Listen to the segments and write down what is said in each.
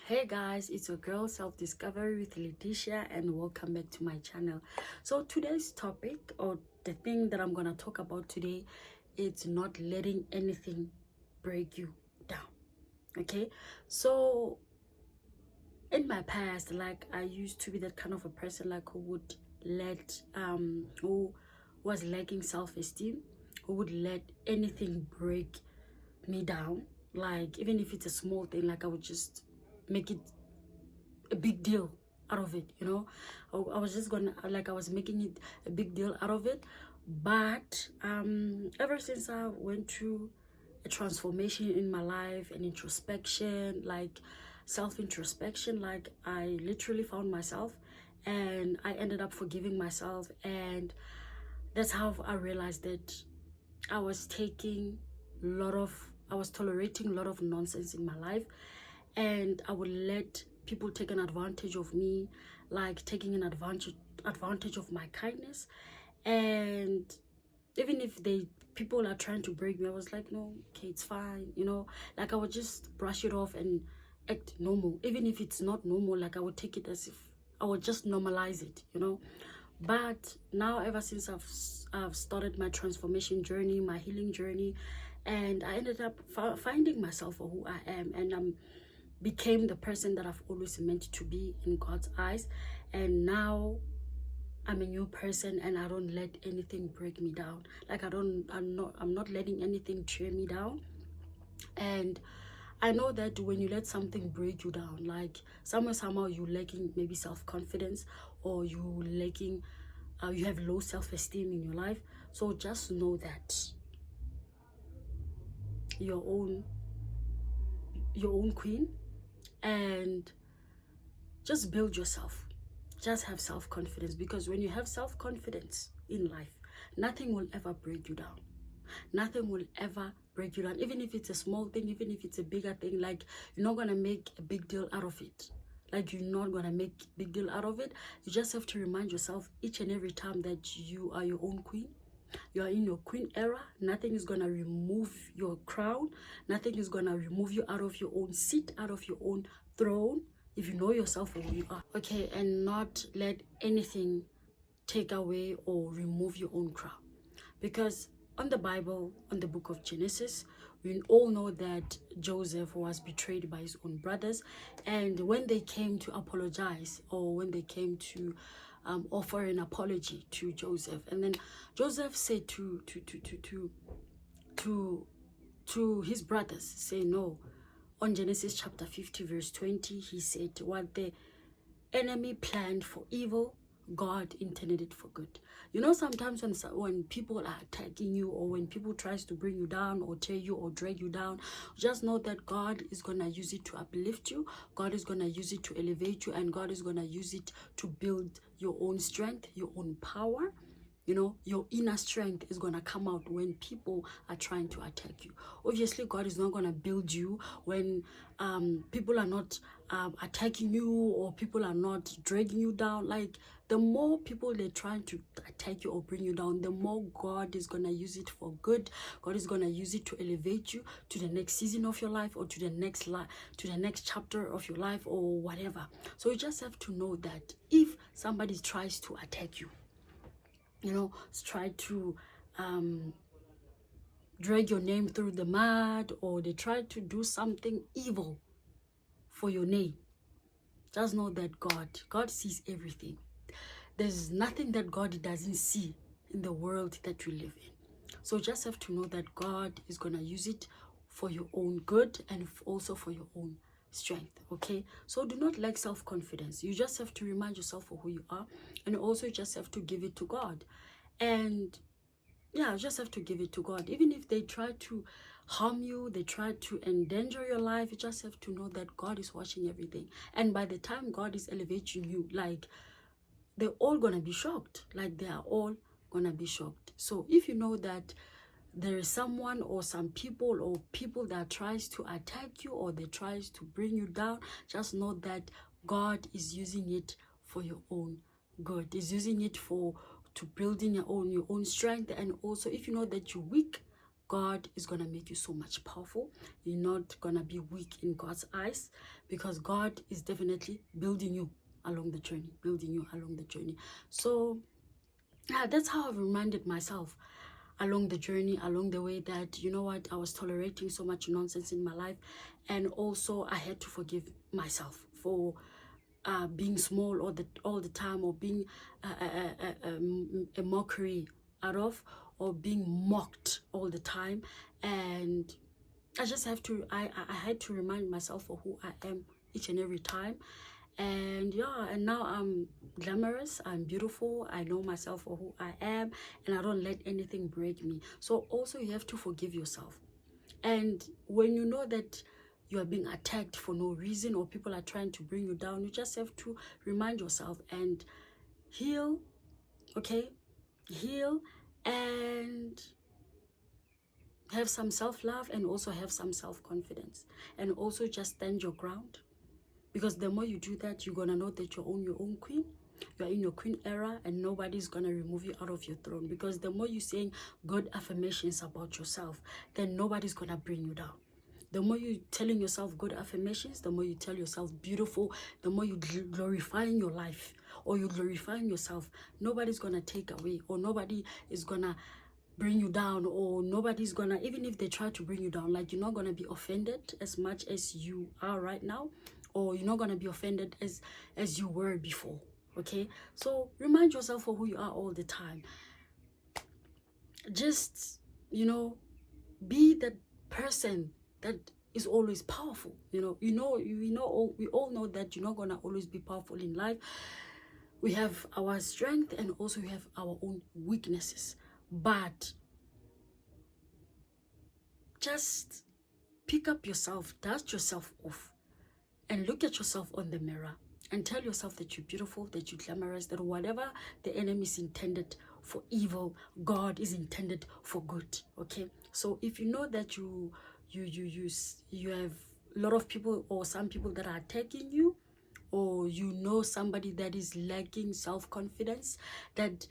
Hey guys, it's your girl Self Discovery with Letitia, and welcome back to my channel. So today's topic, or the thing that I'm gonna talk about today, it's not letting anything break you down. Okay, so in my past, like, I used to be that kind of a person like who would let who was lacking self-esteem, who would let anything break me down. Like, even if it's a small thing, like I would just make it a big deal out of it, you know. I was just gonna, like, I was making it a big deal out of it. But ever since I went through a transformation in my life, an introspection, like self-introspection, like I literally found myself and I ended up forgiving myself. And that's how I realized that I was taking a lot of, I was tolerating a lot of nonsense in my life, and I would let people take an advantage of me, like taking an advantage of my kindness. And even if people are trying to break me, I was like, no, okay, it's fine, you know. Like, I would just brush it off and act normal. Even if it's not normal, like I would take it as if I would just normalize it, you know. But now, ever since I've started my transformation journey, my healing journey, and I ended up finding myself for who I am, and I'm became the person that I've always meant to be in God's eyes. And now I'm a new person, and I don't let anything break me down. Like, I'm not letting anything tear me down. And I know that when you let something break you down, like somehow you lacking maybe self-confidence, or you have low self-esteem in your life. So just know that your own queen, and just build yourself. Just have self-confidence, because when you have self-confidence in life, nothing will ever break you down. Nothing will ever break you down. Even if it's a small thing, even if it's a bigger thing, like, you're not gonna make a big deal out of it. Like, you're not gonna make a big deal out of it. You just have to remind yourself each and every time that you are your own queen. You are in your queen era. Nothing is gonna remove your crown. Nothing is gonna remove you out of your own seat, out of your own throne, if you know yourself for who you are. Okay, and not let anything take away or remove your own crown. Because on the Bible, on the book of Genesis, we all know that Joseph was betrayed by his own brothers. And when they came to apologize, or when they came to offer an apology to Joseph, and then Joseph said to his brothers, say no. On Genesis chapter 50 verse 20, he said, what the enemy planned for evil, God intended it for good. You know, sometimes when people are attacking you, or when people tries to bring you down or tear you or drag you down, just know that God is gonna use it to uplift you. God is gonna use it to elevate you, and God is gonna use it to build your own strength, your own power. You know, your inner strength is gonna come out when people are trying to attack you. Obviously, God is not gonna build you when people are not attacking you, or people are not dragging you down. Like, the more people they're trying to attack you or bring you down, the more God is gonna use it for good. God is gonna use it to elevate you to the next season of your life, or to the next chapter of your life, or whatever. So you just have to know that if somebody tries to attack you, you know, try to drag your name through the mud, or they try to do something evil for your name, just know that God sees everything. There's nothing that God doesn't see in the world that we live in. So just have to know that God is gonna use it for your own good, and also for your own strength. Okay, so do not lack self-confidence. You just have to remind yourself for who you are, and also just have to give it to God. And yeah, you just have to give it to God. Even if they try to harm you, they try to endanger your life, you just have to know that God is watching everything. And by the time God is elevating you, like, they're all gonna be shocked. Like, they are all gonna be shocked. So if you know that there is someone or some people or people that tries to attack you, or they tries to bring you down, just know that God is using it for your own good. Is using it to building your own strength. And also, if you know that you're weak, God is gonna make you so much powerful. You're not gonna be weak in God's eyes, because God is definitely building you along the journey. So yeah, that's how I've reminded myself along the journey, along the way, that you know what, I was tolerating so much nonsense in my life, and also I had to forgive myself for being small all the time, or being a mockery out of, or being mocked all the time. And I just have to, I had to remind myself of who I am each and every time. And yeah, and now I'm glamorous, I'm beautiful, I know myself for who I am, and I don't let anything break me. So also you have to forgive yourself. And when you know that you are being attacked for no reason, or people are trying to bring you down, you just have to remind yourself and heal. Okay, heal, and have some self-love, and also have some self-confidence, and also just stand your ground. Because the more you do that, you're gonna know that you're your own queen. You're in your queen era, and nobody's gonna remove you out of your throne. Because the more you're saying good affirmations about yourself, then nobody's gonna bring you down. The more you're telling yourself good affirmations, the more you tell yourself beautiful, the more you glorifying your life, or you glorifying yourself, nobody's gonna take away, or nobody is gonna bring you down, or nobody's gonna, even if they try to bring you down, like, you're not gonna be offended as much as you are right now, or you're not gonna be offended as you were before. Okay, so remind yourself of who you are all the time. Just, you know, be that person that is always powerful. We all know that you're not gonna always be powerful in life. We have our strength, and also we have our own weaknesses. But just pick up yourself, dust yourself off, and look at yourself on the mirror, and tell yourself that you're beautiful, that you're glamorous, that whatever the enemy is intended for evil, God is intended for good. Okay, so if you know that you have a lot of people, or some people that are attacking you, or you know somebody that is lacking self-confidence, that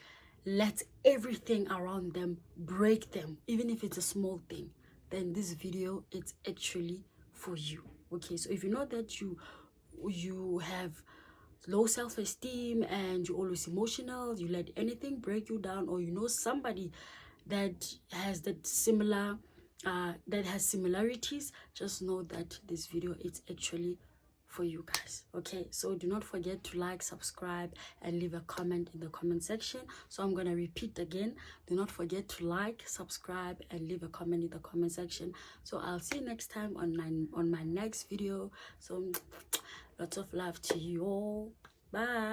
lets everything around them break them, even if it's a small thing, then this video is actually for you. Okay, so if you know that you have low self-esteem, and you're always emotional, you let anything break you down, or you know somebody that has that similar that has similarities, just know that this video is actually for you guys. Okay, so do not forget to like, subscribe, and leave a comment in the comment section. So I'm gonna repeat again, do not forget to like, subscribe, and leave a comment in the comment section. So I'll see you next time on my next video. So lots of love to you all. Bye.